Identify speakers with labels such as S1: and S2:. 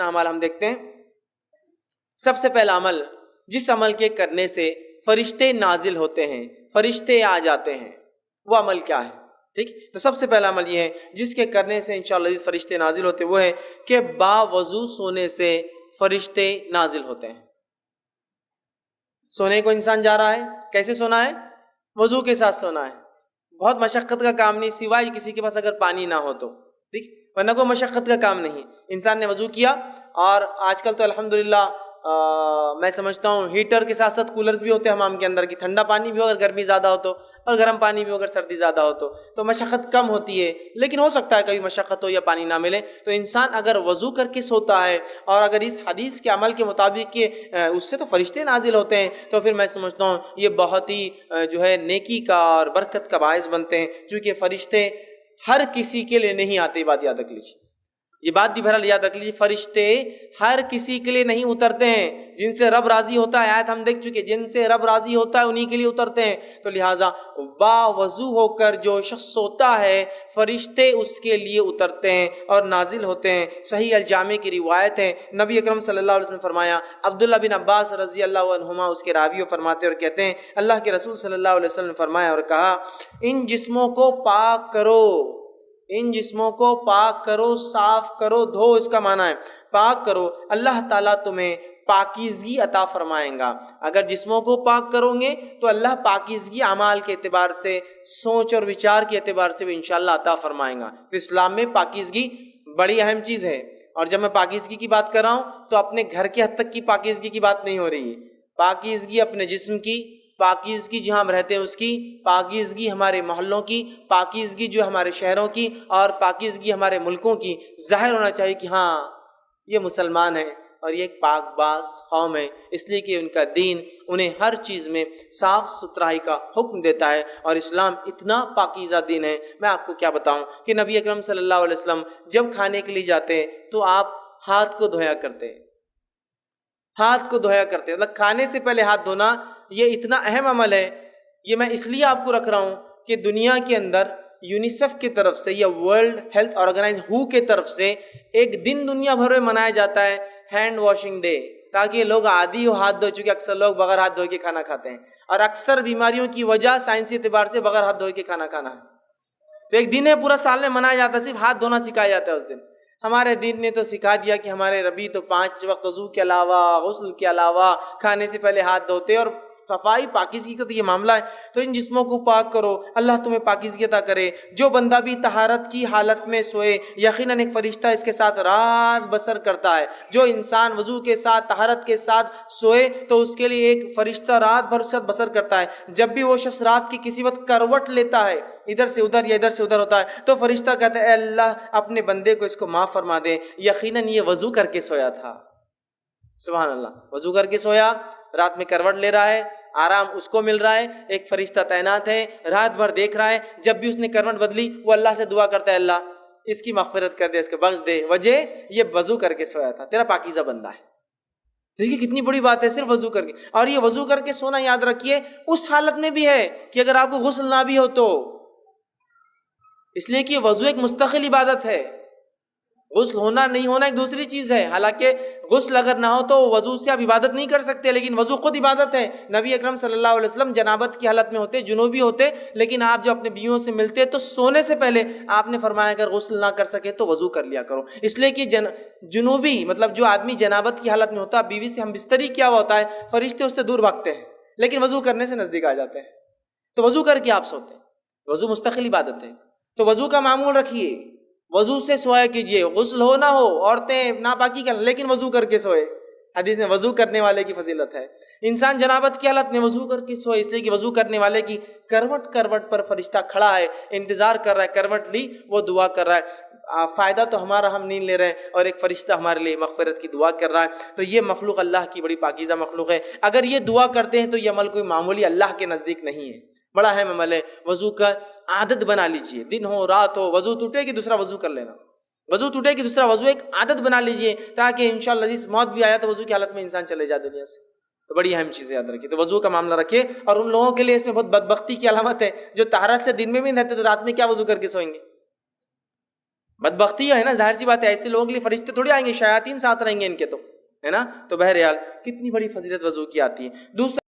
S1: عمل ہم دیکھتے ہیں. سب سے پہلا عمل جس عمل کے کرنے سے فرشتے نازل ہوتے ہیں، فرشتے آ جاتے ہیں، وہ عمل کیا ہے؟ ٹھیک، تو سب سے پہلا عمل یہ ہے جس کے کرنے سے انشاءاللہ جس فرشتے نازل ہوتے ہیں، وہ ہے کہ باوضو سونے سے فرشتے نازل ہوتے ہیں. سونے کو انسان جا رہا ہے، کیسے سونا ہے؟ وضو کے ساتھ سونا ہے. بہت مشقت کا کام نہیں، سوائے کسی کے پاس اگر پانی نہ ہو تو، ٹھیک، ورنہ کوئی مشقت کا کام نہیں. انسان نے وضو کیا، اور آج کل تو الحمدللہ میں سمجھتا ہوں ہیٹر کے ساتھ ساتھ کولر بھی ہوتے ہیں حمام کے اندر، کی ٹھنڈا پانی بھی ہو اگر گرمی زیادہ ہو تو، اور گرم پانی بھی ہو اگر سردی زیادہ ہو تو مشقت کم ہوتی ہے. لیکن ہو سکتا ہے کبھی مشقت ہو یا پانی نہ ملے، تو انسان اگر وضو کر کے سوتا ہے، اور اگر اس حدیث کے عمل کے مطابق کہ اس سے تو فرشتے نازل ہوتے ہیں، تو پھر میں سمجھتا ہوں یہ بہت ہی جو ہے نیکی کا اور برکت کا باعث بنتے ہیں. چونکہ فرشتے ہر کسی کے لیے نہیں آتے. بات یاد رکھ لیجیے، یہ بات بھی بہرحال یاد رکھ لیجیے، فرشتے ہر کسی کے لیے نہیں اترتے ہیں. جن سے رب راضی ہوتا ہے، آیت ہم دیکھ چکے، جن سے رب راضی ہوتا ہے انہی کے لیے اترتے ہیں. تو لہٰذا باوضو ہو کر جو شخص سوتا ہے، فرشتے اس کے لیے اترتے ہیں اور نازل ہوتے ہیں. صحیح الجامع کی روایت ہے، نبی اکرم صلی اللہ علیہ وسلم نے فرمایا، عبداللہ بن عباس رضی اللہ عنہما اس کے راوی فرماتے اور کہتے ہیں، اللہ کے رسول صلی اللہ علیہ وسلم نے فرمایا اور کہا، ان جسموں کو پاک کرو، ان جسموں کو پاک کرو، صاف کرو، دھو، اس کا معنی ہے پاک کرو، اللہ تعالیٰ تمہیں پاکیزگی عطا فرمائیں گا. اگر جسموں کو پاک کرو گے تو اللہ پاکیزگی اعمال کے اعتبار سے، سوچ اور وچار کے اعتبار سے بھی انشاءاللہ عطا فرمائیں گا. تو اسلام میں پاکیزگی بڑی اہم چیز ہے. اور جب میں پاکیزگی کی بات کر رہا ہوں تو اپنے گھر کے حد تک کی پاکیزگی کی بات نہیں ہو رہی ہے. پاکیزگی اپنے جسم کی، پاکیزگی جہاں ہم رہتے ہیں اس کی، پاکیزگی ہمارے محلوں کی، پاکیزگی جو ہمارے شہروں کی، اور پاکیزگی ہمارے ملکوں کی. ظاہر ہونا چاہیے کہ ہاں یہ مسلمان ہیں اور یہ ایک پاک باز قوم ہے، اس لیے کہ ان کا دین انہیں ہر چیز میں صاف ستھرائی کا حکم دیتا ہے. اور اسلام اتنا پاکیزہ دین ہے، میں آپ کو کیا بتاؤں کہ نبی اکرم صلی اللہ علیہ وسلم جب کھانے کے لیے جاتے تو آپ ہاتھ کو دھویا کرتے، ہاتھ کو دھویا کرتے. مطلب کھانے سے پہلے ہاتھ دھونا یہ اتنا اہم عمل ہے. یہ میں اس لیے آپ کو رکھ رہا ہوں کہ دنیا کے اندر یونیسیف کی طرف سے یا ورلڈ ہیلتھ آرگنائز ہو کے طرف سے ایک دن دنیا بھر میں منایا جاتا ہے، ہینڈ واشنگ ڈے، تاکہ لوگ عادی ہو ہاتھ دھو. چونکہ اکثر لوگ بغیر ہاتھ دھوئے کے کھانا کھاتے ہیں، اور اکثر بیماریوں کی وجہ سائنسی اعتبار سے بغیر ہاتھ دھوئے کے کھانا کھانا ہے. تو ایک دن ہے پورا سال میں منایا جاتا ہے، صرف ہاتھ دھونا سکھایا جاتا ہے اس دن. ہمارے دین نے تو سکھا دیا کہ ہمارے ربی تو 5 وقت وضو کے علاوہ، غسل کے علاوہ، کھانے سے پہلے ہاتھ دھوتے، اور صفائی پاکیزگی کا تو یہ معاملہ ہے. تو ان جسموں کو پاک کرو، اللہ تمہیں پاکیزگی عطا کرے. جو بندہ بھی طہارت کی حالت میں سوئے، یقیناً ایک فرشتہ اس کے ساتھ رات بسر کرتا ہے. جو انسان وضو کے ساتھ، طہارت کے ساتھ سوئے تو اس کے لیے ایک فرشتہ رات بھر ساتھ بسر کرتا ہے. جب بھی وہ شخص رات کی کسی وقت کروٹ لیتا ہے، ادھر سے ادھر یا ادھر سے ادھر ہوتا ہے، تو فرشتہ کہتا ہے اے اللہ اپنے بندے کو اس کو معاف فرما دے، یقیناً یہ وضو کر کے سویا تھا. سبحان اللہ، وضو کر کے سویا، رات میں کروٹ لے رہا ہے، آرام اس کو مل رہا ہے، ایک فرشتہ تعینات ہے رات بھر دیکھ رہا ہے. جب بھی اس نے کروٹ بدلی وہ اللہ سے دعا کرتا ہے اللہ اس کی مغفرت کر دے، اس کو بخش دے. وجہ یہ وضو کر کے سویا تھا، تیرا پاکیزہ بندہ ہے. دیکھیے کتنی بڑی بات ہے، صرف وضو کر کے. اور یہ وضو کر کے سونا یاد رکھیے اس حالت میں بھی ہے کہ اگر آپ کو غسل نہ بھی ہو تو، اس لیے کہ وضو ایک مستقل عبادت ہے. غسل ہونا نہیں ہونا ایک دوسری چیز ہے. حالانکہ غسل اگر نہ ہو تو وضو سے آپ عبادت نہیں کر سکتے، لیکن وضو خود عبادت ہے. نبی اکرم صلی اللہ علیہ وسلم جنابت کی حالت میں ہوتے، جنوبی ہوتے، لیکن آپ جب اپنے بیویوں سے ملتے تو سونے سے پہلے آپ نے فرمایا اگر غسل نہ کر سکے تو وضو کر لیا کرو. اس لیے کہ جنوبی مطلب جو آدمی جنابت کی حالت میں ہوتا، بیوی سے ہم بستری کیا ہوا ہوتا ہے، فرشتے اس سے دور بھاگتے ہیں، لیکن وضو کرنے سے نزدیک آ جاتے ہیں. تو وضو کر کے آپ سوتے ہیں، وضو مستقل عبادت ہے. تو وضو کا معمول رکھیے، وضو سے سویا کیجیے، غسل ہو نہ ہو، عورتیں ناپاکی کر لیکن وضو کر کے سوئے. حدیث میں وضو کرنے والے کی فضیلت ہے. انسان جنابت کی حالت میں وضو کر کے سوئے، اس لیے کہ وضو کرنے والے کی کروٹ کروٹ پر فرشتہ کھڑا ہے، انتظار کر رہا ہے، کروٹ لی وہ دعا کر رہا ہے. فائدہ تو ہمارا ہم نیند لے رہے ہیں، اور ایک فرشتہ ہمارے لیے مغفرت کی دعا کر رہا ہے. تو یہ مخلوق اللہ کی بڑی پاکیزہ مخلوق ہے. اگر یہ دعا کرتے ہیں تو یہ عمل کوئی معمولی اللہ کے نزدیک نہیں ہے، بڑا اہم عمل ہے. وضو کا عادت بنا لیجئے، دن ہو رات ہو، وضو ٹوٹے کہ دوسرا وضو کر لینا، وضو ٹوٹے کہ دوسرا وضو، ایک عادت بنا لیجئے تاکہ انشاءاللہ جس موت بھی آیا تو وضو کی حالت میں انسان چلے جائے دنیا سے. تو بڑی اہم چیز یاد رکھیے. تو وضو کا معاملہ رکھیے. اور ان لوگوں کے لیے اس میں بہت بدبختی کی علامت ہے جو طہارت سے دن میں بھی رہتے تو رات میں کیا وضو کر کے سوئیں گے. بدبختی ہے نا، ظاہر سی بات ہے، ایسے لوگوں کے لیے فرشتے تھوڑی آئیں گے، شیاطین ساتھ رہیں گے ان کے، تو ہے نا. تو بہرحال کتنی بڑی فضیلت وضو کی آتی ہے. دوسرا